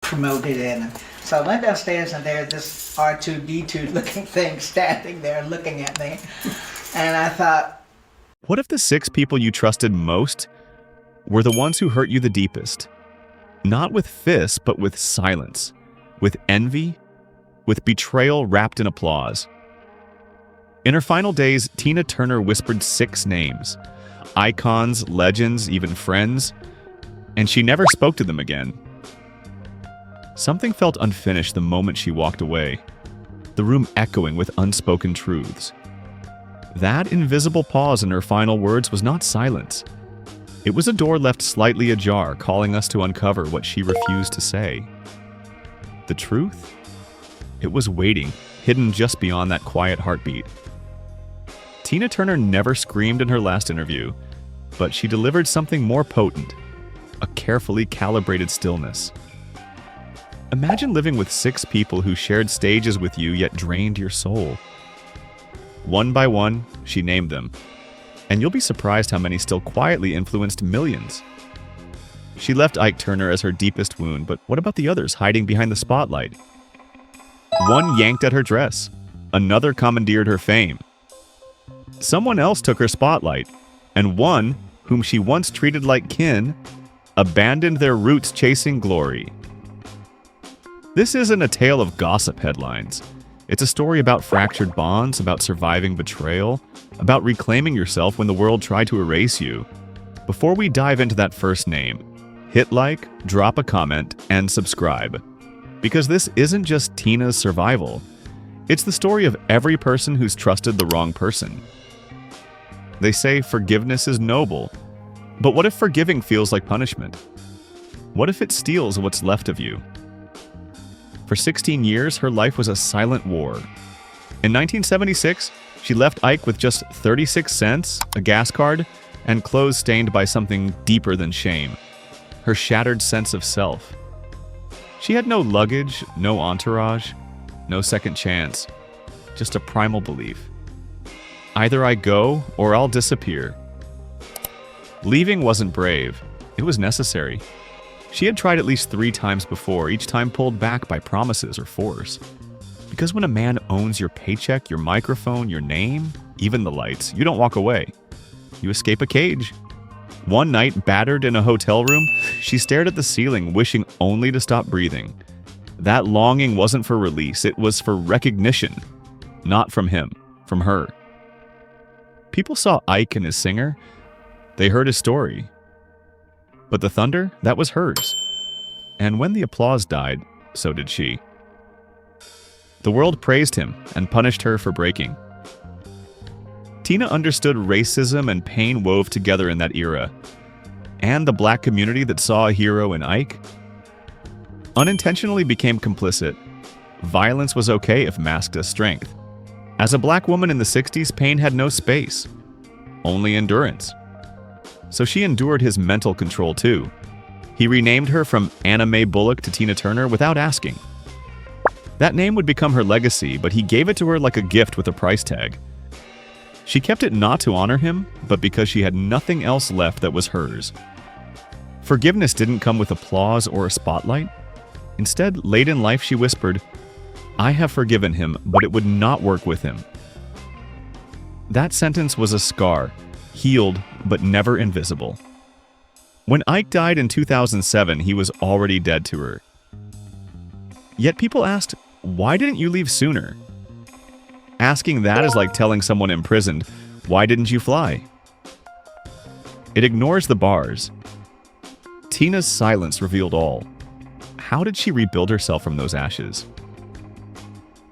promoted in. And so I went downstairs, and there's this R2D2 looking thing standing there looking at me. And I thought, what if the 6 people you trusted most were the ones who hurt you the deepest? Not with fists, but with silence, with envy, with betrayal wrapped in applause. In her final days, Tina Turner whispered 6 names, icons, legends, even friends, and she never spoke to them again. Something felt unfinished the moment she walked away, the room echoing with unspoken truths. That invisible pause in her final words was not silence. It was a door left slightly ajar, calling us to uncover what she refused to say. The truth? It was waiting, hidden just beyond that quiet heartbeat. Tina Turner never screamed in her last interview, but she delivered something more potent, a carefully calibrated stillness. Imagine living with 6 people who shared stages with you yet drained your soul. One by one, she named them, and you'll be surprised how many still quietly influenced millions. She left Ike Turner as her deepest wound, but what about the others hiding behind the spotlight? One yanked at her dress, another commandeered her fame. Someone else took her spotlight, and one, whom she once treated like kin, abandoned their roots chasing glory. This isn't a tale of gossip headlines. It's a story about fractured bonds, about surviving betrayal, about reclaiming yourself when the world tried to erase you. Before we dive into that first name, hit like, drop a comment, and subscribe. Because this isn't just Tina's survival. It's the story of every person who's trusted the wrong person. They say forgiveness is noble, but what if forgiving feels like punishment? What if it steals what's left of you? For 16 years, her life was a silent war. In 1976, she left Ike with just 36 cents, a gas card, and clothes stained by something deeper than shame, her shattered sense of self. She had no luggage, no entourage, no second chance, just a primal belief. Either I go or I'll disappear. Leaving wasn't brave, it was necessary. She had tried at least 3 times before, each time pulled back by promises or force. Because when a man owns your paycheck, your microphone, your name, even the lights, you don't walk away. You escape a cage. One night, battered in a hotel room, she stared at the ceiling, wishing only to stop breathing. That longing wasn't for release, it was for recognition. Not from him, from her. People saw Ike and his singer. They heard his story. But the thunder, that was hers. And when the applause died, so did she. The world praised him and punished her for breaking. Tina understood racism and pain wove together in that era. And the black community that saw a hero in Ike unintentionally became complicit. Violence was okay if masked as strength. As a black woman in the 60s, pain had no space, only endurance. So she endured his mental control too. He renamed her from Anna Mae Bullock to Tina Turner without asking. That name would become her legacy, but he gave it to her like a gift with a price tag. She kept it not to honor him, but because she had nothing else left that was hers. Forgiveness didn't come with applause or a spotlight. Instead, late in life, she whispered, "I have forgiven him, but it would not work with him." That sentence was a scar, healed but never invisible. When Ike died in 2007, he was already dead to her. Yet people asked, "Why didn't you leave sooner?" Asking that is like telling someone imprisoned, "Why didn't you fly?" It ignores the bars. Tina's silence revealed all. How did she rebuild herself from those ashes?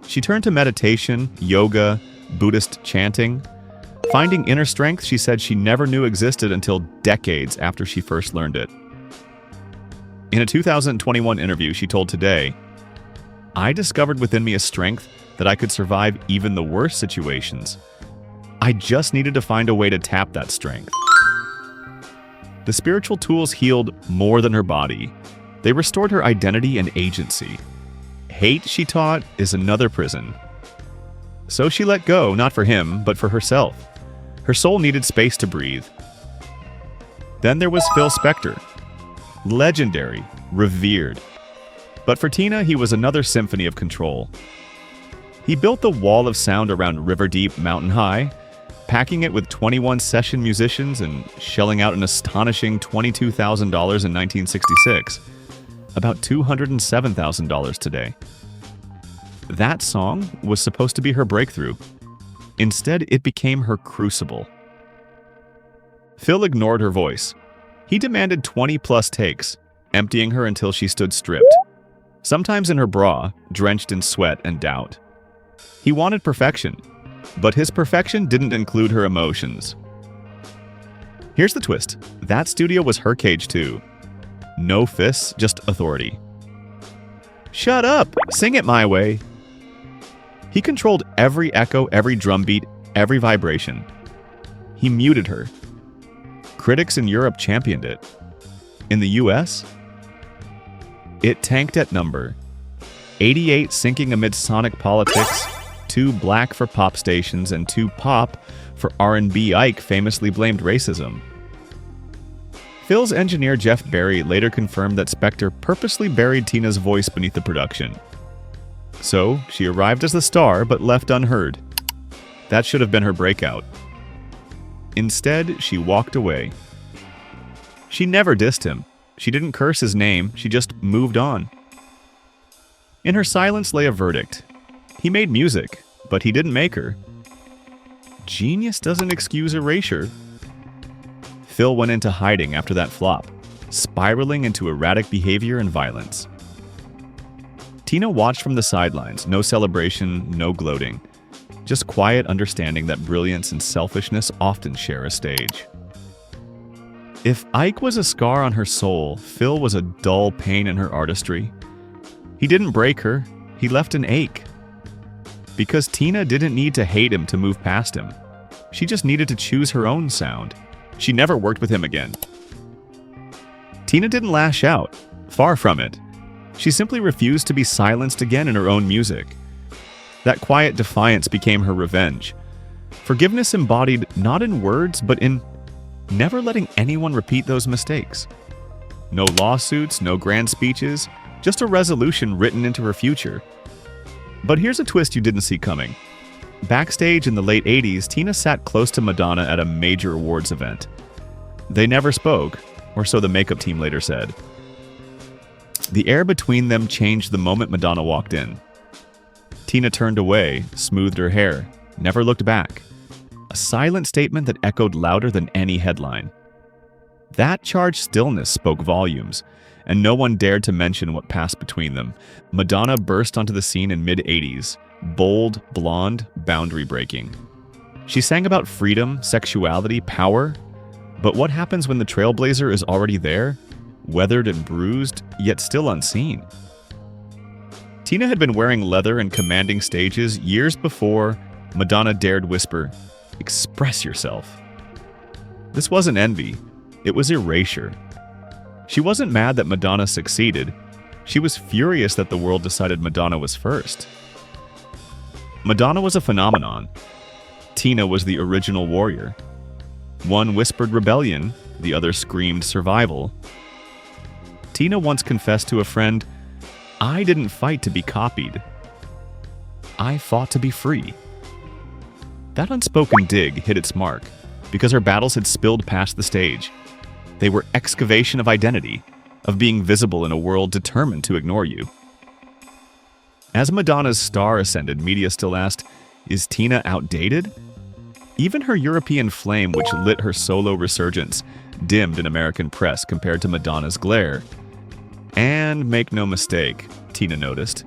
She turned to meditation, yoga, Buddhist chanting. Finding inner strength she said she never knew existed until decades after she first learned it. In a 2021 interview, she told Today, "I discovered within me a strength that I could survive even the worst situations. I just needed to find a way to tap that strength." The spiritual tools healed more than her body. They restored her identity and agency. Hate, she taught, is another prison. So she let go, not for him, but for herself. Her soul needed space to breathe. Then there was Phil Spector. Legendary, revered. But for Tina, he was another symphony of control. He built the wall of sound around River Deep Mountain High, packing it with 21 session musicians and shelling out an astonishing $22,000 in 1966, about $207,000 today. That song was supposed to be her breakthrough. Instead, it became her crucible. Phil ignored her voice. He demanded 20-plus takes, emptying her until she stood stripped, sometimes in her bra, drenched in sweat and doubt. He wanted perfection, but his perfection didn't include her emotions. Here's the twist. That studio was her cage too. No fists, just authority. Shut up! Sing it my way! He controlled every echo, every drum beat, every vibration. He muted her. Critics in Europe championed it. In the US, it tanked at number 88, sinking amid sonic politics, 2 black for pop stations, and 2 pop for R&B. Ike famously blamed racism. Phil's engineer Jeff Barry later confirmed that Spector purposely buried Tina's voice beneath the production. So, she arrived as the star but left unheard. That should have been her breakout. Instead, she walked away. She never dissed him. She didn't curse his name, she just moved on. In her silence lay a verdict. He made music, but he didn't make her. Genius doesn't excuse erasure. Phil went into hiding after that flop, spiraling into erratic behavior and violence. Tina watched from the sidelines, no celebration, no gloating. Just quiet understanding that brilliance and selfishness often share a stage. If Ike was a scar on her soul, Phil was a dull pain in her artistry. He didn't break her, he left an ache. Because Tina didn't need to hate him to move past him. She just needed to choose her own sound. She never worked with him again. Tina didn't lash out. Far from it. She simply refused to be silenced again in her own music. That quiet defiance became her revenge. Forgiveness embodied not in words, but in never letting anyone repeat those mistakes. No lawsuits, no grand speeches, just a resolution written into her future. But here's a twist you didn't see coming. Backstage in the late 80s, Tina sat close to Madonna at a major awards event. They never spoke, or so the makeup team later said. The air between them changed the moment Madonna walked in. Tina turned away, smoothed her hair, never looked back. A silent statement that echoed louder than any headline. That charged stillness spoke volumes, and no one dared to mention what passed between them. Madonna burst onto the scene in mid-80s, bold, blonde, boundary-breaking. She sang about freedom, sexuality, power. But what happens when the trailblazer is already there, weathered and bruised, yet still unseen? Tina had been wearing leather and commanding stages years before Madonna dared whisper, "Express yourself." This wasn't envy, it was erasure. She wasn't mad that Madonna succeeded. She was furious that the world decided Madonna was first. Madonna was a phenomenon. Tina was the original warrior. One whispered rebellion, the other screamed survival. Tina once confessed to a friend, "I didn't fight to be copied. I fought to be free." That unspoken dig hit its mark because her battles had spilled past the stage. They were excavation of identity, of being visible in a world determined to ignore you. As Madonna's star ascended, media still asked, is Tina outdated? Even her European flame, which lit her solo resurgence, dimmed in American press compared to Madonna's glare. And make no mistake, Tina noticed.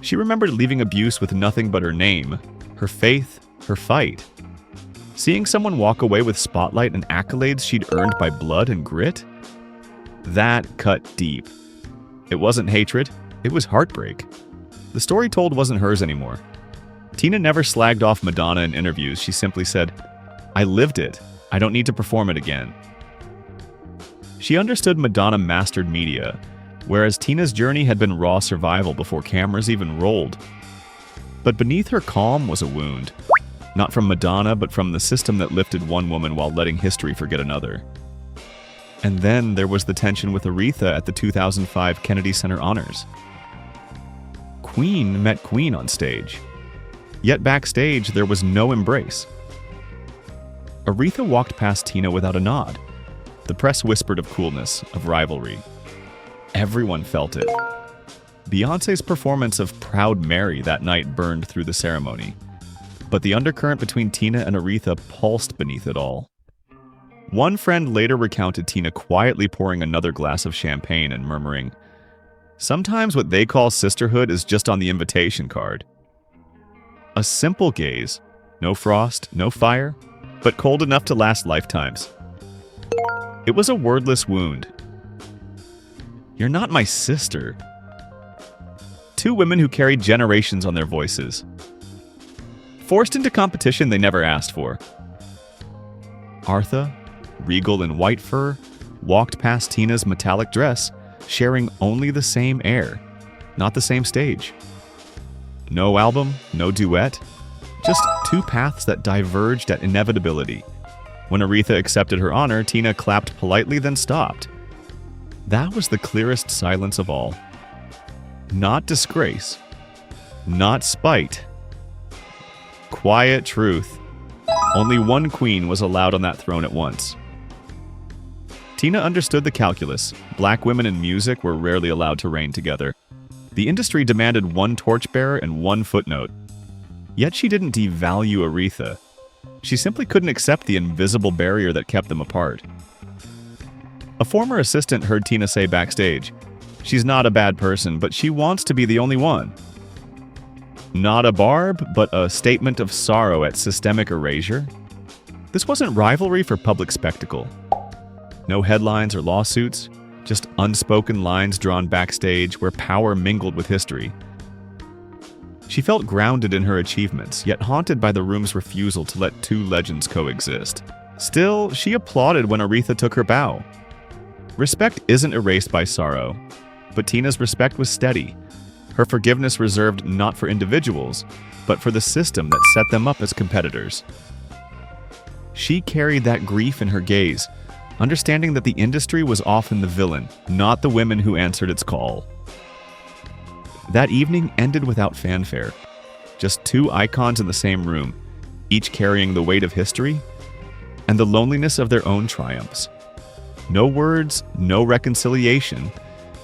She remembered leaving abuse with nothing but her name, her faith, her fight. Seeing someone walk away with spotlight and accolades she'd earned by blood and grit? That cut deep. It wasn't hatred, it was heartbreak. The story told wasn't hers anymore. Tina never slagged off Madonna in interviews, she simply said, "I lived it, I don't need to perform it again." She understood Madonna mastered media, whereas Tina's journey had been raw survival before cameras even rolled. But beneath her calm was a wound. Not from Madonna, but from the system that lifted one woman while letting history forget another. And then there was the tension with Aretha at the 2005 Kennedy Center Honors. queen met queen on stage. Yet backstage, there was no embrace. Aretha walked past Tina without a nod. The press whispered of coolness, of rivalry. Everyone felt it. Beyoncé's performance of Proud Mary that night burned through the ceremony. But the undercurrent between Tina and Aretha pulsed beneath it all. One friend later recounted Tina quietly pouring another glass of champagne and murmuring, "Sometimes what they call sisterhood is just on the invitation card." A simple gaze, no frost, no fire, but cold enough to last lifetimes. It was a wordless wound. "You're not my sister." Two women who carried generations on their voices. Forced into competition they never asked for. Artha, regal in white fur, walked past Tina's metallic dress, sharing only the same air, not the same stage. No album, no duet, just two paths that diverged at inevitability. When Aretha accepted her honor, Tina clapped politely, then stopped. That was the clearest silence of all. Not disgrace, not spite. Quiet truth. Only one queen was allowed on that throne at once. Tina understood the calculus. Black women in music were rarely allowed to reign together. The industry demanded one torchbearer and one footnote. Yet she didn't devalue Aretha. She simply couldn't accept the invisible barrier that kept them apart. A former assistant heard Tina say backstage, "She's not a bad person, but she wants to be the only one." Not a barb, but a statement of sorrow at systemic erasure. This wasn't rivalry for public spectacle. No headlines or lawsuits, just unspoken lines drawn backstage where power mingled with history. She felt grounded in her achievements, yet haunted by the room's refusal to let two legends coexist. Still, she applauded when Aretha took her bow. Respect isn't erased by sorrow, but Tina's respect was steady. Her forgiveness reserved not for individuals, but for the system that set them up as competitors. She carried that grief in her gaze, understanding that the industry was often the villain, not the women who answered its call. That evening ended without fanfare. Just two icons in the same room, each carrying the weight of history and the loneliness of their own triumphs. No words, no reconciliation,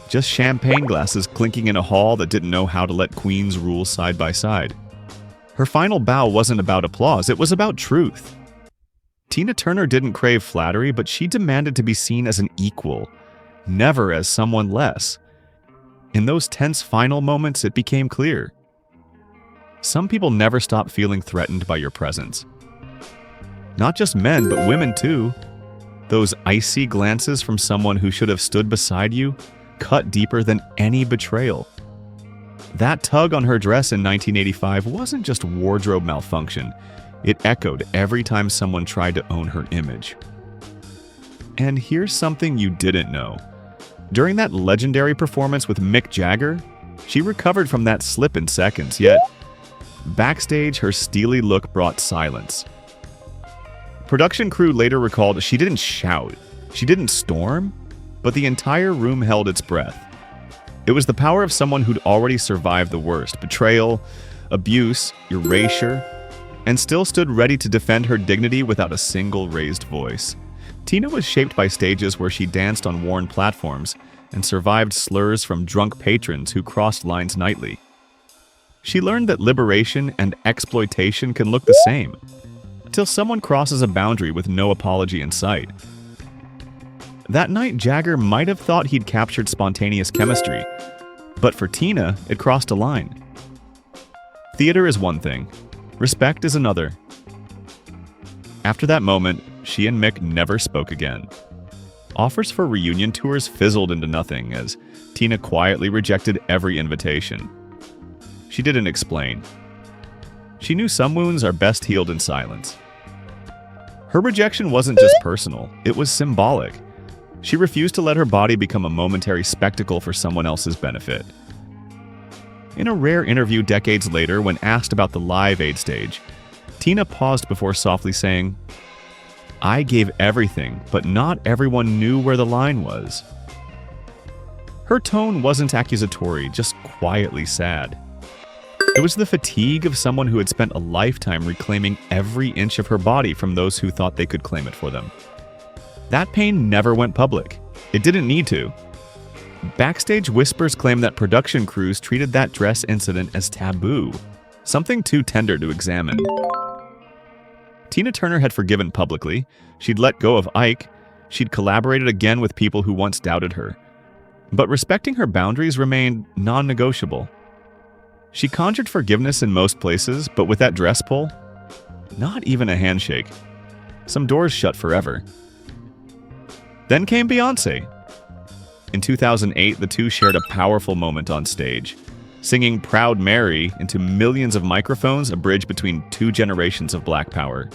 just champagne glasses clinking in a hall that didn't know how to let queens rule side by side. Her final bow wasn't about applause, it was about truth. Tina Turner didn't crave flattery, but she demanded to be seen as an equal, never as someone less. In those tense final moments, it became clear. Some people never stop feeling threatened by your presence. Not just men, but women too. Those icy glances from someone who should have stood beside you cut deeper than any betrayal. That tug on her dress in 1985 wasn't just wardrobe malfunction. It echoed every time someone tried to own her image. And here's something you didn't know. During that legendary performance with Mick Jagger, she recovered from that slip in seconds, yet backstage her steely look brought silence. Production crew later recalled she didn't shout, she didn't storm, but the entire room held its breath. It was the power of someone who'd already survived the worst, betrayal, abuse, erasure, and still stood ready to defend her dignity without a single raised voice. Tina was shaped by stages where she danced on worn platforms and survived slurs from drunk patrons who crossed lines nightly. She learned that liberation and exploitation can look the same, until someone crosses a boundary with no apology in sight. That night, Jagger might have thought he'd captured spontaneous chemistry, but for Tina, it crossed a line. Theater is one thing, respect is another. After that moment, she and Mick never spoke again. Offers for reunion tours fizzled into nothing as Tina quietly rejected every invitation. She didn't explain. She knew some wounds are best healed in silence. Her rejection wasn't just personal, it was symbolic. She refused to let her body become a momentary spectacle for someone else's benefit. In a rare interview decades later, when asked about the Live Aid stage, Tina paused before softly saying, "I gave everything, but not everyone knew where the line was." Her tone wasn't accusatory, just quietly sad. It was the fatigue of someone who had spent a lifetime reclaiming every inch of her body from those who thought they could claim it for them. That pain never went public. It didn't need to. Backstage whispers claim that production crews treated that dress incident as taboo, something too tender to examine. Tina Turner had forgiven publicly, she'd let go of Ike, she'd collaborated again with people who once doubted her. But respecting her boundaries remained non-negotiable. She conjured forgiveness in most places, but with that dress pull, not even a handshake. Some doors shut forever. Then came Beyoncé. In 2008, the two shared a powerful moment on stage, singing Proud Mary into millions of microphones, a bridge between two generations of Black power.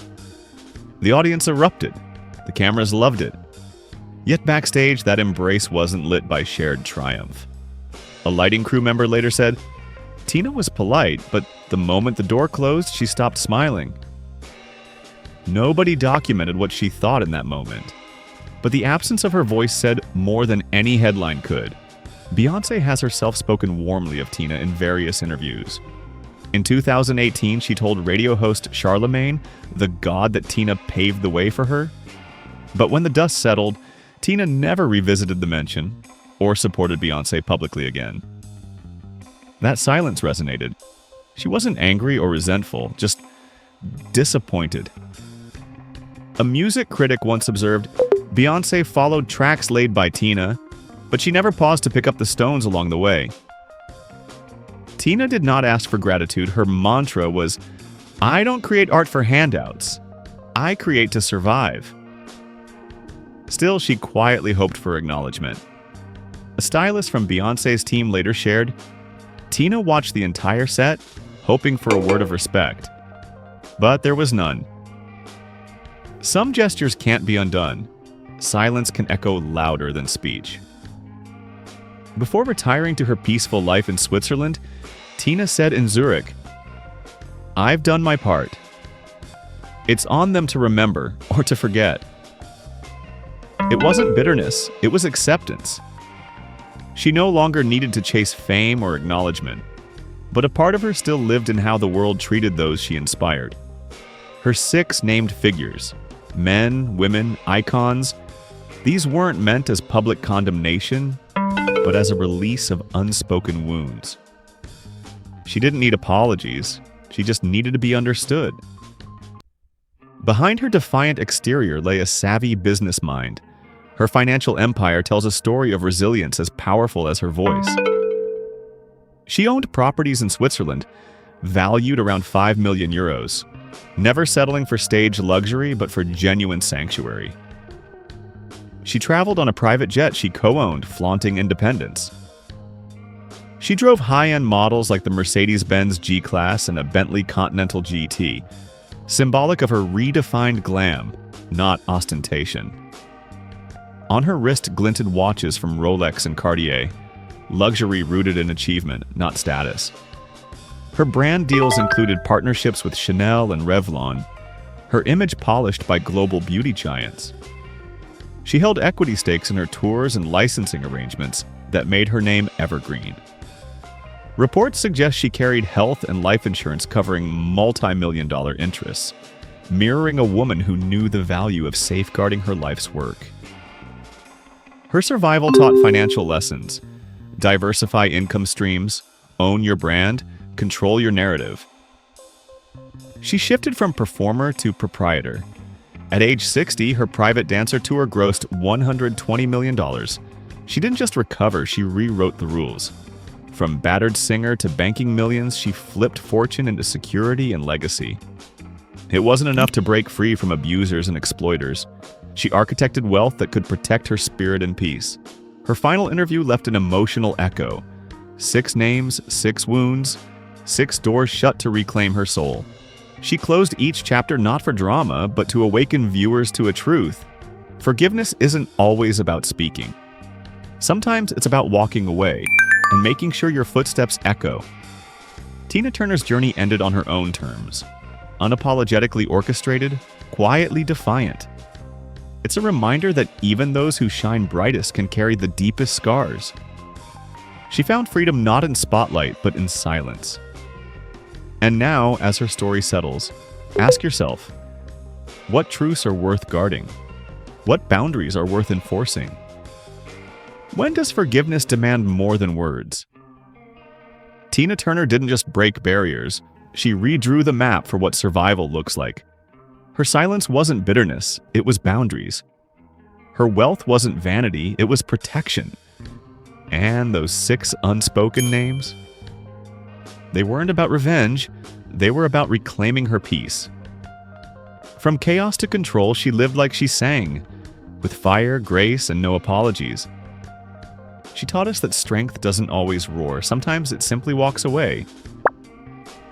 The audience erupted. The cameras loved it. Yet backstage, that embrace wasn't lit by shared triumph. A lighting crew member later said, "Tina was polite, but the moment the door closed, she stopped smiling." Nobody documented what she thought in that moment. But the absence of her voice said more than any headline could. Beyoncé has herself spoken warmly of Tina in various interviews. In 2018, she told radio host Charlemagne, the god that Tina paved the way for her. But when the dust settled, Tina never revisited the mention or supported Beyoncé publicly again. That silence resonated. She wasn't angry or resentful, just disappointed. A music critic once observed, Beyoncé followed tracks laid by Tina, but she never paused to pick up the stones along the way. Tina did not ask for gratitude. Her mantra was, "I don't create art for handouts. I create to survive." Still, she quietly hoped for acknowledgement. A stylist from Beyoncé's team later shared, Tina watched the entire set, hoping for a word of respect. But there was none. Some gestures can't be undone. Silence can echo louder than speech. Before retiring to her peaceful life in Switzerland, Tina said in Zurich, "I've done my part. It's on them to remember or to forget." It wasn't bitterness, it was acceptance. She no longer needed to chase fame or acknowledgement, but a part of her still lived in how the world treated those she inspired. Her 6 named figures, men, women, icons, these weren't meant as public condemnation, but as a release of unspoken wounds. She didn't need apologies, she just needed to be understood. Behind her defiant exterior lay a savvy business mind. Her financial empire tells a story of resilience as powerful as her voice. She owned properties in Switzerland, valued around 5 million euros, never settling for stage luxury but for genuine sanctuary. She traveled on a private jet she co-owned, flaunting independence. She drove high-end models like the Mercedes-Benz G-Class and a Bentley Continental GT, symbolic of her redefined glam, not ostentation. On her wrist glinted watches from Rolex and Cartier, luxury rooted in achievement, not status. Her brand deals included partnerships with Chanel and Revlon, her image polished by global beauty giants. She held equity stakes in her tours and licensing arrangements that made her name evergreen. Reports suggest she carried health and life insurance covering multi-million-dollar interests, mirroring a woman who knew the value of safeguarding her life's work. Her survival taught financial lessons: diversify income streams, own your brand, control your narrative. She shifted from performer to proprietor. At age 60, her private dancer tour grossed $120 million. She didn't just recover, she rewrote the rules. From battered singer to banking millions, she flipped fortune into security and legacy. It wasn't enough to break free from abusers and exploiters. She architected wealth that could protect her spirit and peace. Her final interview left an emotional echo. 6 names, 6 wounds, 6 doors shut to reclaim her soul. She closed each chapter not for drama, but to awaken viewers to a truth. Forgiveness isn't always about speaking. Sometimes it's about walking away and making sure your footsteps echo. Tina Turner's journey ended on her own terms. Unapologetically orchestrated, quietly defiant. It's a reminder that even those who shine brightest can carry the deepest scars. She found freedom not in spotlight, but in silence. And now, as her story settles, ask yourself, what truths are worth guarding? What boundaries are worth enforcing? When does forgiveness demand more than words? Tina Turner didn't just break barriers, she redrew the map for what survival looks like. Her silence wasn't bitterness, it was boundaries. Her wealth wasn't vanity, it was protection. And those 6 unspoken names? They weren't about revenge, they were about reclaiming her peace. From chaos to control, she lived like she sang, with fire, grace, and no apologies. She taught us that strength doesn't always roar, sometimes it simply walks away.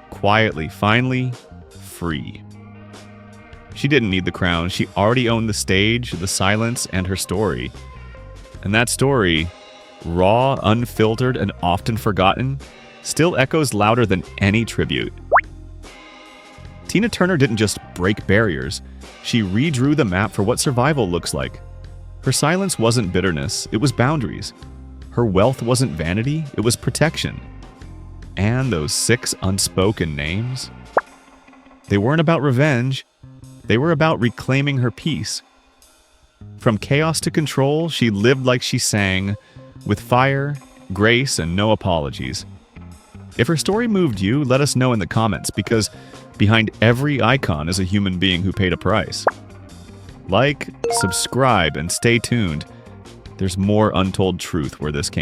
Quietly, finally, free. She didn't need the crown, she already owned the stage, the silence, and her story. And that story, raw, unfiltered, and often forgotten, still echoes louder than any tribute. Tina Turner didn't just break barriers, she redrew the map for what survival looks like. Her silence wasn't bitterness, it was boundaries. Her wealth wasn't vanity, it was protection. And those 6 unspoken names? They weren't about revenge, they were about reclaiming her peace. From chaos to control, she lived like she sang, with fire, grace, and no apologies. If her story moved you, let us know in the comments, because behind every icon is a human being who paid a price. Like, subscribe, and stay tuned. There's more untold truth where this came from.